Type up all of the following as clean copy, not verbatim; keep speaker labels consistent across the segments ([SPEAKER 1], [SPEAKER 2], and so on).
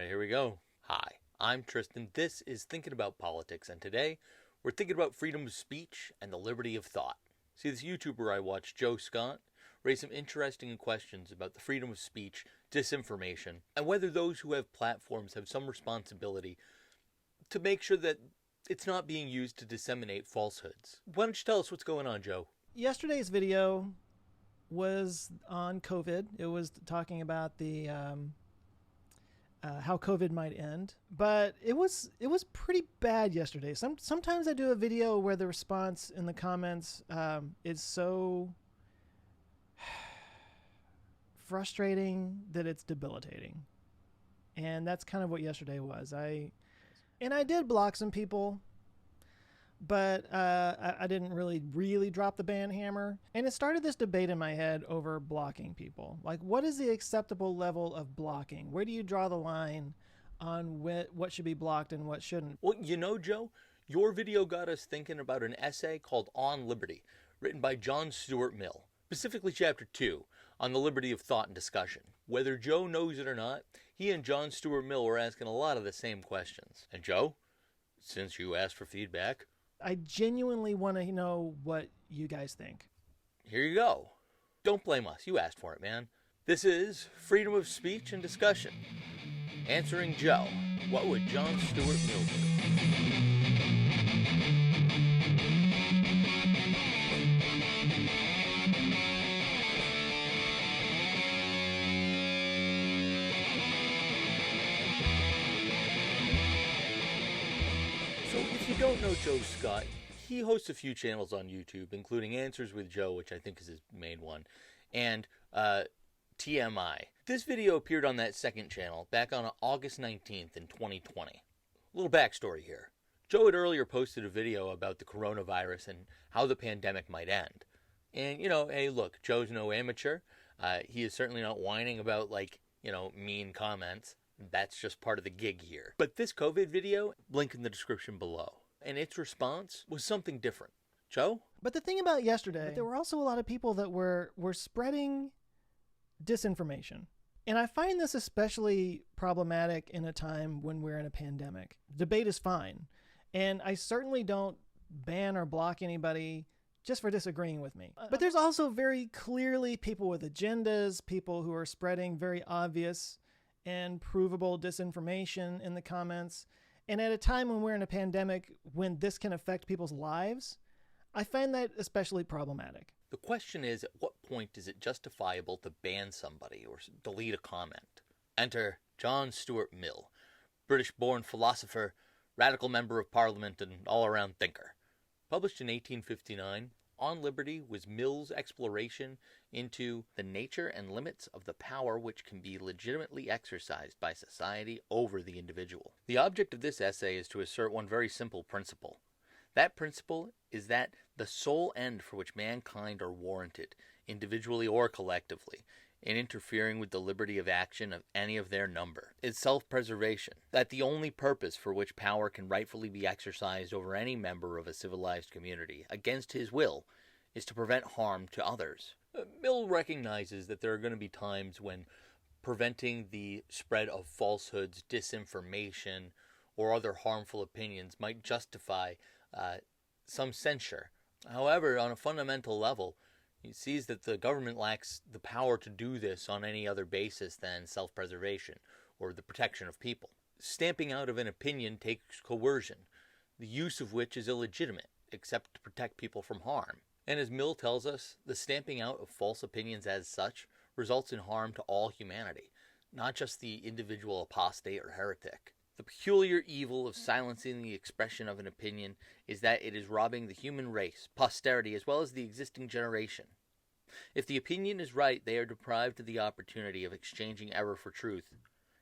[SPEAKER 1] right, here we go. Hi, I'm Tristan. This is Thinking About Politics, and today we're thinking about freedom of speech and the liberty of thought. See, this YouTuber I watch, Joe Scott, raised some interesting questions about the freedom of speech, disinformation, and whether those who have platforms have some responsibility to make sure that it's not being used to disseminate falsehoods. Why don't you tell us what's going on, Joe?
[SPEAKER 2] Yesterday's video was on COVID. It was talking about the how COVID might end, but it was pretty bad yesterday. Sometimes I do a video where the response in the comments is so frustrating that it's debilitating, and that's kind of what yesterday was. I did block some people, but I didn't really drop the ban hammer. And it started this debate in my head over blocking people. Like, what is the acceptable level of blocking? Where do you draw the line on what should be blocked and what shouldn't?
[SPEAKER 1] Well, you know, Joe, your video got us thinking about an essay called On Liberty, written by John Stuart Mill, specifically Chapter 2, on the liberty of thought and discussion. Whether Joe knows it or not, he and John Stuart Mill were asking a lot of the same questions. And Joe, since you asked for feedback,
[SPEAKER 2] I genuinely want to know what you guys think.
[SPEAKER 1] here you go. Don't blame us. You asked for it, man. This is freedom of speech and discussion. Answering Joe, what would John Stuart Mill do? So if you don't know Joe Scott, he hosts a few channels on YouTube, including Answers with Joe, which I think is his main one, and TMI. This video appeared on that second channel back on August 19th in 2020. A little backstory here. Joe had earlier posted a video about the coronavirus and how the pandemic might end. And, hey, look, Joe's no amateur. He is certainly not whining about, mean comments. That's just part of the gig here. But this COVID video, link in the description below. And its response was something different. Joe?
[SPEAKER 2] But the thing about yesterday, there were also a lot of people that were spreading disinformation. And I find this especially problematic in a time when we're in a pandemic. Debate is fine. And I certainly don't ban or block anybody just for disagreeing with me. But there's also very clearly people with agendas, people who are spreading very obvious and provable disinformation in the comments. And at a time when we're in a pandemic, when this can affect people's lives, I find that especially problematic.
[SPEAKER 1] The question is, at what point is it justifiable to ban somebody or delete a comment? Enter John Stuart Mill, British-born philosopher, radical member of parliament, and all-around thinker. Published in 1859, On Liberty was Mill's exploration into the nature and limits of the power which can be legitimately exercised by society over the individual. The object of this essay is to assert one very simple principle. That principle is that the sole end for which mankind are warranted, individually or collectively, in interfering with the liberty of action of any of their number, is self-preservation. That the only purpose for which power can rightfully be exercised over any member of a civilized community, against his will, is to prevent harm to others. Mill recognizes that there are going to be times when preventing the spread of falsehoods, disinformation, or other harmful opinions might justify some censure. However, on a fundamental level, he sees that the government lacks the power to do this on any other basis than self-preservation or the protection of people. Stamping out of an opinion takes coercion, the use of which is illegitimate, except to protect people from harm. And as Mill tells us, the stamping out of false opinions as such results in harm to all humanity, not just the individual apostate or heretic. The peculiar evil of silencing the expression of an opinion is that it is robbing the human race, posterity, as well as the existing generation. If the opinion is right, they are deprived of the opportunity of exchanging error for truth.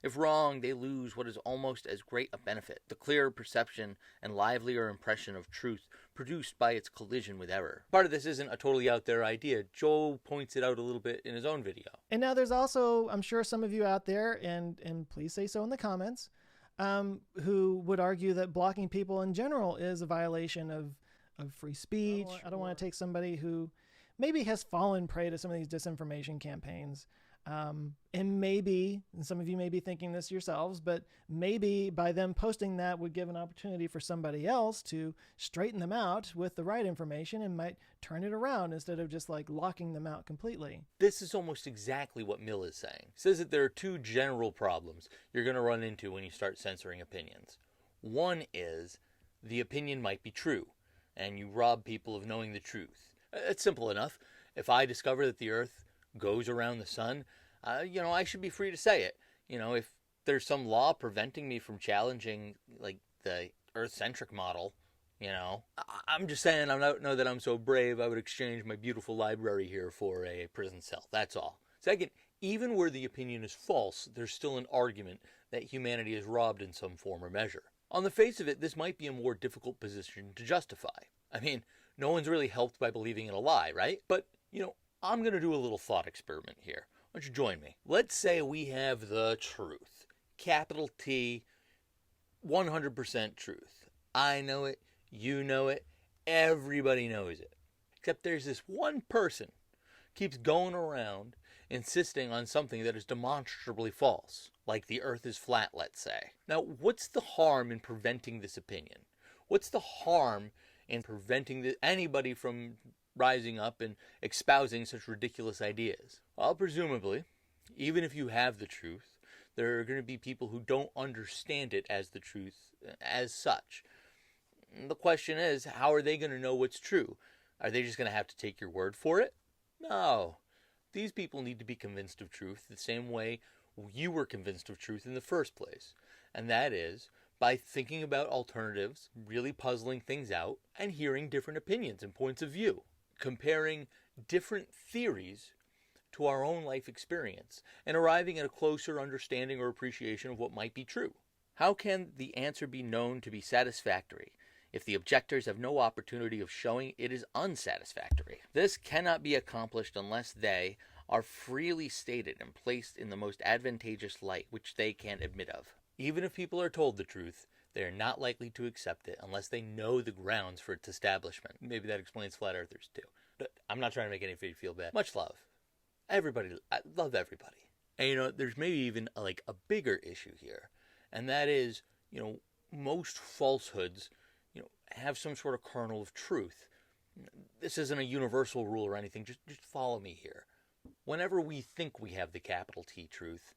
[SPEAKER 1] If wrong, they lose what is almost as great a benefit, the clearer perception and livelier impression of truth produced by its collision with error. Part of this isn't a totally out there idea. Joe points it out a little bit in his own video.
[SPEAKER 2] And now there's also, I'm sure some of you out there, and please say so in the comments, who would argue that blocking people in general is a violation of free speech. I don't want to take somebody who maybe has fallen prey to some of these disinformation campaigns And maybe, and some of you may be thinking this yourselves, but maybe by them posting that would give an opportunity for somebody else to straighten them out with the right information and might turn it around instead of just like locking them out completely.
[SPEAKER 1] This is almost exactly what Mill is saying. He says that there are two general problems you're going to run into when you start censoring opinions. One is the opinion might be true, and you rob people of knowing the truth. It's simple enough. If I discover that the Earth goes around the sun, I should be free to say it. If there's some law preventing me from challenging, like, the Earth-centric model, I'm just saying, I don't know that I'm so brave I would exchange my beautiful library here for a prison cell. That's all. Second, even where the opinion is false, there's still an argument that humanity is robbed in some form or measure. On the face of it, this might be a more difficult position to justify. I mean, no one's really helped by believing in a lie, right? But, I'm going to do a little thought experiment here. Why don't you join me? Let's say we have the truth. Capital T, 100% truth. I know it, you know it, everybody knows it. Except there's this one person keeps going around insisting on something that is demonstrably false, like the Earth is flat, let's say. Now, what's the harm in preventing this opinion? What's the harm in preventing anybody from rising up and espousing such ridiculous ideas? Well, presumably, even if you have the truth, there are going to be people who don't understand it as the truth as such. The question is, how are they going to know what's true? Are they just going to have to take your word for it? No. These people need to be convinced of truth the same way you were convinced of truth in the first place. And that is by thinking about alternatives, really puzzling things out, and hearing different opinions and points of view. Comparing different theories to our own life experience and arriving at a closer understanding or appreciation of what might be true. How can the answer be known to be satisfactory if the objectors have no opportunity of showing it is unsatisfactory? This cannot be accomplished unless they are freely stated and placed in the most advantageous light which they can admit of. Even if people are told the truth, they are not likely to accept it unless they know the grounds for its establishment. Maybe that explains flat earthers too. But I'm not trying to make anybody feel bad. Much love. I love everybody. And there's maybe even a bigger issue here. And that is, most falsehoods, have some sort of kernel of truth. This isn't a universal rule or anything. Just follow me here. Whenever we think we have the capital T truth,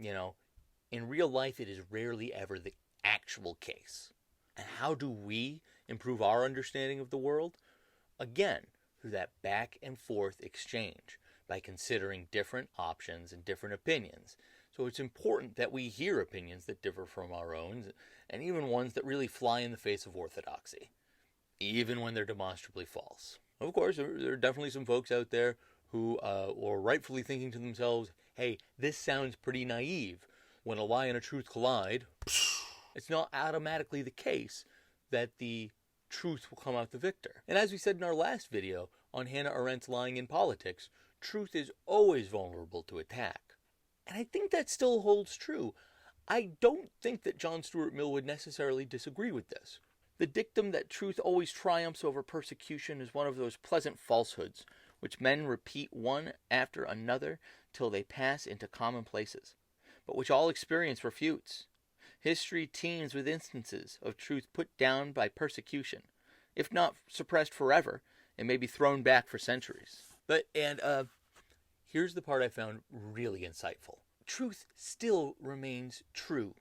[SPEAKER 1] in real life it is rarely ever the actual case. And how do we improve our understanding of the world? Again, through that back and forth exchange, by considering different options and different opinions. So it's important that we hear opinions that differ from our own, and even ones that really fly in the face of orthodoxy, even when they're demonstrably false. Of course, there are definitely some folks out there who are rightfully thinking to themselves, hey, this sounds pretty naive. When a lie and a truth collide, it's not automatically the case that the truth will come out the victor. And as we said in our last video on Hannah Arendt's Lying in Politics, truth is always vulnerable to attack. And I think that still holds true. I don't think that John Stuart Mill would necessarily disagree with this. The dictum that truth always triumphs over persecution is one of those pleasant falsehoods which men repeat one after another till they pass into commonplaces, but which all experience refutes. History teems with instances of truth put down by persecution. If not suppressed forever, it may be thrown back for centuries. Here's the part I found really insightful. Truth still remains true,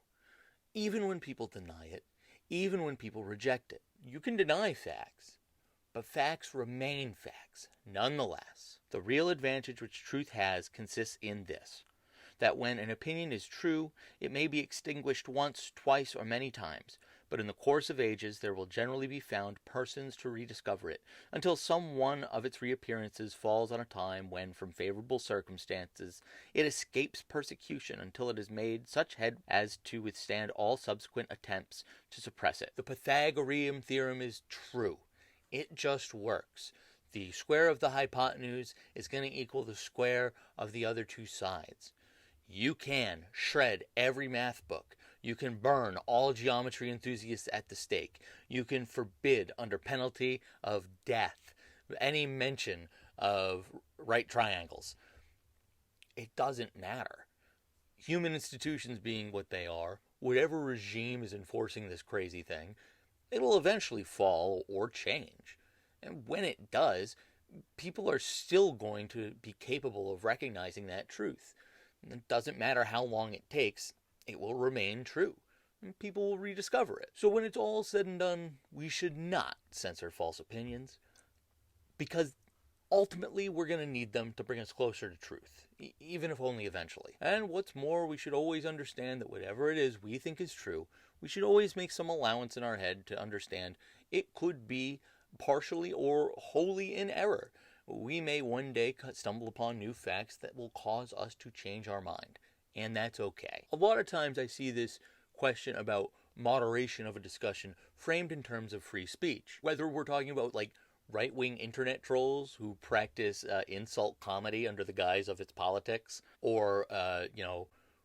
[SPEAKER 1] even when people deny it, even when people reject it. You can deny facts, but facts remain facts nonetheless. The real advantage which truth has consists in this, that when an opinion is true, it may be extinguished once, twice, or many times, but in the course of ages there will generally be found persons to rediscover it, until some one of its reappearances falls on a time when, from favorable circumstances, it escapes persecution until it has made such head as to withstand all subsequent attempts to suppress it. The Pythagorean theorem is true. It just works. The square of the hypotenuse is going to equal the square of the other two sides. You can shred every math book. You can burn all geometry enthusiasts at the stake. You can forbid, under penalty of death, any mention of right triangles. it doesn't matter. Human institutions being what they are, whatever regime is enforcing this crazy thing, it'll eventually fall or change. And when it does, people are still going to be capable of recognizing that truth. And it doesn't matter how long it takes, it will remain true. And people will rediscover it. So when it's all said and done, we should not censor false opinions, because ultimately we're going to need them to bring us closer to truth, even if only eventually. And what's more, we should always understand that whatever it is we think is true, we should always make some allowance in our head to understand it could be partially or wholly in error. We may one day stumble upon new facts that will cause us to change our mind, and that's okay. A lot of times I see this question about moderation of a discussion framed in terms of free speech. Whether we're talking about like right-wing internet trolls who practice insult comedy under the guise of its politics, or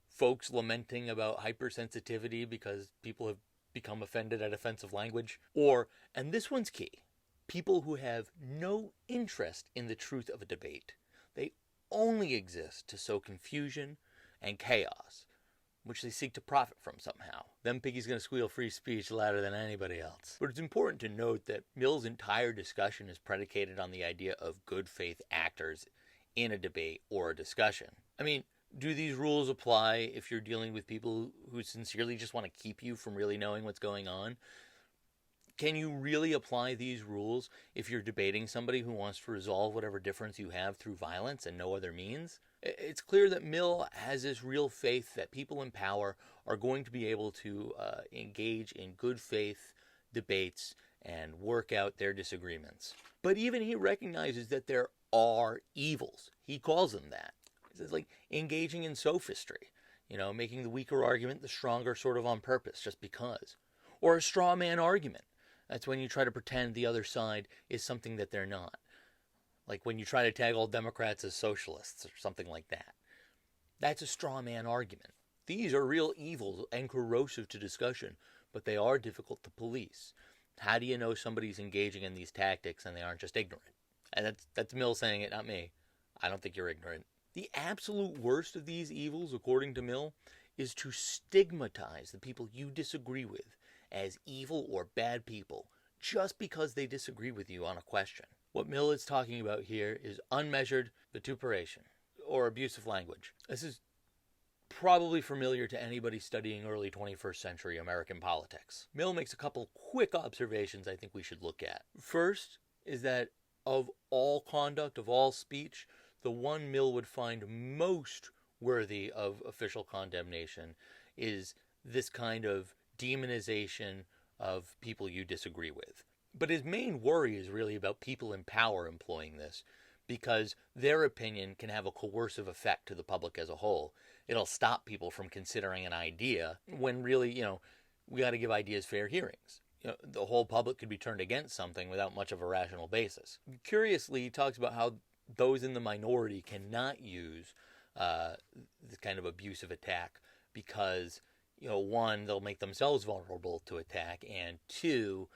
[SPEAKER 1] folks lamenting about hypersensitivity because people have become offended at offensive language, or, and this one's key, people who have no interest in the truth of a debate. They only exist to sow confusion and chaos, which they seek to profit from somehow. Them piggies gonna squeal free speech louder than anybody else. But it's important to note that Mill's entire discussion is predicated on the idea of good faith actors in a debate or a discussion. I mean, do these rules apply if you're dealing with people who sincerely just want to keep you from really knowing what's going on? Can you really apply these rules if you're debating somebody who wants to resolve whatever difference you have through violence and no other means? It's clear that Mill has this real faith that people in power are going to be able to engage in good faith debates and work out their disagreements. But even he recognizes that there are evils. He calls them that. He says, like, engaging in sophistry, making the weaker argument the stronger sort of on purpose, just because. Or a straw man argument. That's when you try to pretend the other side is something that they're not. Like when you try to tag all Democrats as socialists or something like that. That's a straw man argument. These are real evils and corrosive to discussion, but they are difficult to police. How do you know somebody's engaging in these tactics and they aren't just ignorant? And that's Mill saying it, not me. I don't think you're ignorant. The absolute worst of these evils, according to Mill, is to stigmatize the people you disagree with as evil or bad people just because they disagree with you on a question. What Mill is talking about here is unmeasured vituperation, or abusive language. This is probably familiar to anybody studying early 21st century American politics. Mill makes a couple quick observations I think we should look at. First is that of all conduct, of all speech, the one Mill would find most worthy of official condemnation is this kind of demonization of people you disagree with. But his main worry is really about people in power employing this, because their opinion can have a coercive effect to the public as a whole. It'll stop people from considering an idea when really, we got to give ideas fair hearings. The whole public could be turned against something without much of a rational basis. Curiously, he talks about how those in the minority cannot use this kind of abusive attack because, one, they'll make themselves vulnerable to attack, and two,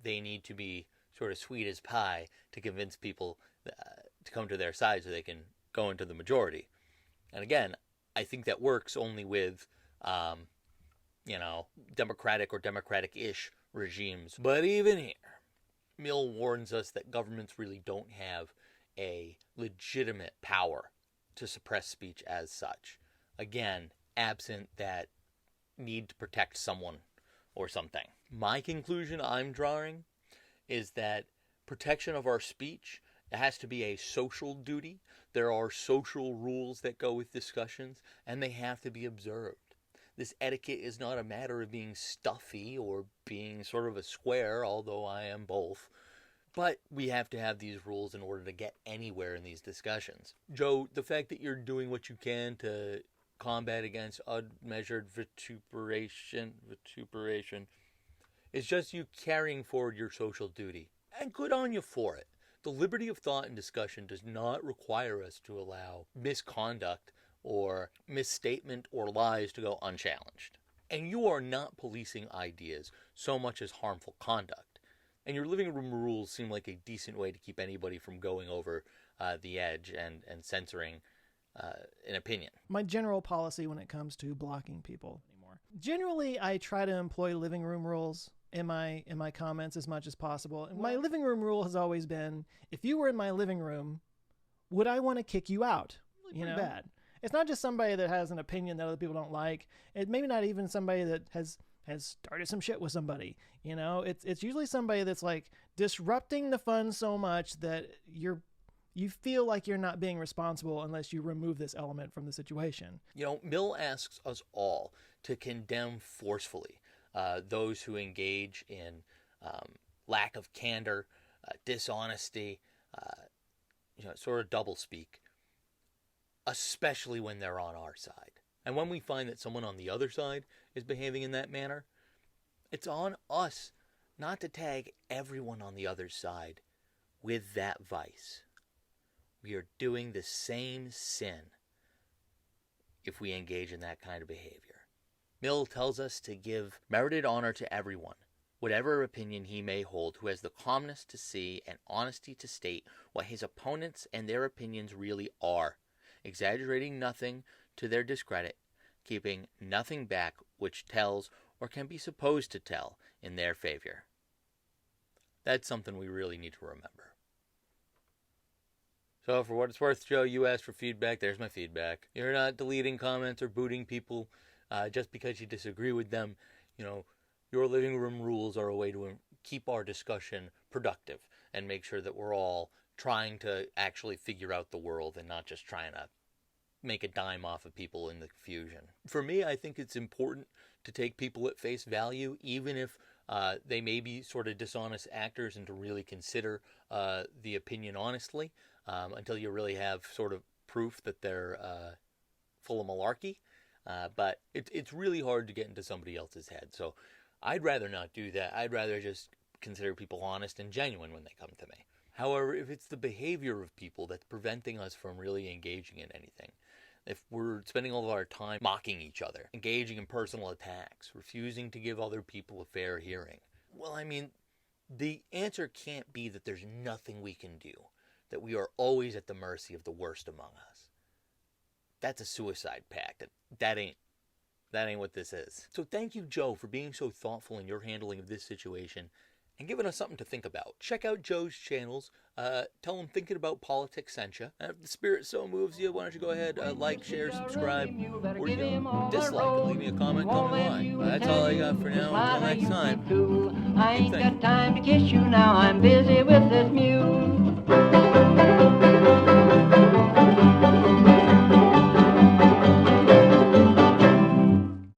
[SPEAKER 1] they need to be sort of sweet as pie to convince people to come to their side so they can go into the majority. And again, I think that works only with, democratic or democratic-ish regimes. But even here, Mill warns us that governments really don't have a legitimate power to suppress speech as such. Again, absent that need to protect someone or something. My conclusion I'm drawing is that protection of our speech has to be a social duty. There are social rules that go with discussions, and they have to be observed. This etiquette is not a matter of being stuffy or being sort of a square, although I am both. But we have to have these rules in order to get anywhere in these discussions. Joe, the fact that you're doing what you can to combat against unmeasured vituperation is just you carrying forward your social duty. And good on you for it. The liberty of thought and discussion does not require us to allow misconduct or misstatement or lies to go unchallenged. And you are not policing ideas so much as harmful conduct. And your living room rules seem like a decent way to keep anybody from going over the edge and censoring an opinion.
[SPEAKER 2] My general policy when it comes to blocking people anymore. Generally, I try to employ living room rules in my comments as much as possible. And my living room rule has always been, if you were in my living room, would I want to kick you out? You know, bad. It's not just somebody that has an opinion that other people don't like. It maybe not even somebody that has started some shit with somebody. You know, it's usually somebody that's like disrupting the fun so much that you feel like you're not being responsible unless you remove this element from the situation.
[SPEAKER 1] You know, Mill asks us all to condemn forcefully those who engage in lack of candor, dishonesty, sort of doublespeak, especially when they're on our side. And when we find that someone on the other side is behaving in that manner, it's on us not to tag everyone on the other side with that vice. We are doing the same sin if we engage in that kind of behavior. Mill tells us to give merited honor to everyone, whatever opinion he may hold, who has the calmness to see and honesty to state what his opponents and their opinions really are, exaggerating nothing to their discredit, keeping nothing back which tells or can be supposed to tell in their favor. That's something we really need to remember. So for what it's worth, Joe, you asked for feedback. There's my feedback. You're not deleting comments or booting people just because you disagree with them. You know, your living room rules are a way to keep our discussion productive and make sure that we're all trying to actually figure out the world and not just trying to make a dime off of people in the confusion. For me, I think it's important to take people at face value, even if they may be sort of dishonest actors, and to really consider the opinion honestly until you really have sort of proof that they're full of malarkey. But it's really hard to get into somebody else's head. So I'd rather not do that. I'd rather just consider people honest and genuine when they come to me. However, if it's the behavior of people that's preventing us from really engaging in anything, if we're spending all of our time mocking each other, engaging in personal attacks, refusing to give other people a fair hearing, well, I mean, the answer can't be that there's nothing we can do, that we are always at the mercy of the worst among us. That's a suicide pact. That ain't what this is. So thank you, Joe, for being so thoughtful in your handling of this situation and giving us something to think about. Check out Joe's channels. Tell him Thinking About Politics sent you. And if the spirit so moves you, why don't you go ahead, like, share, subscribe, or dislike, and leave me a comment down the line. That's all I got for now. Until next time.
[SPEAKER 3] I ain't got time to kiss you now. I'm busy with this mule.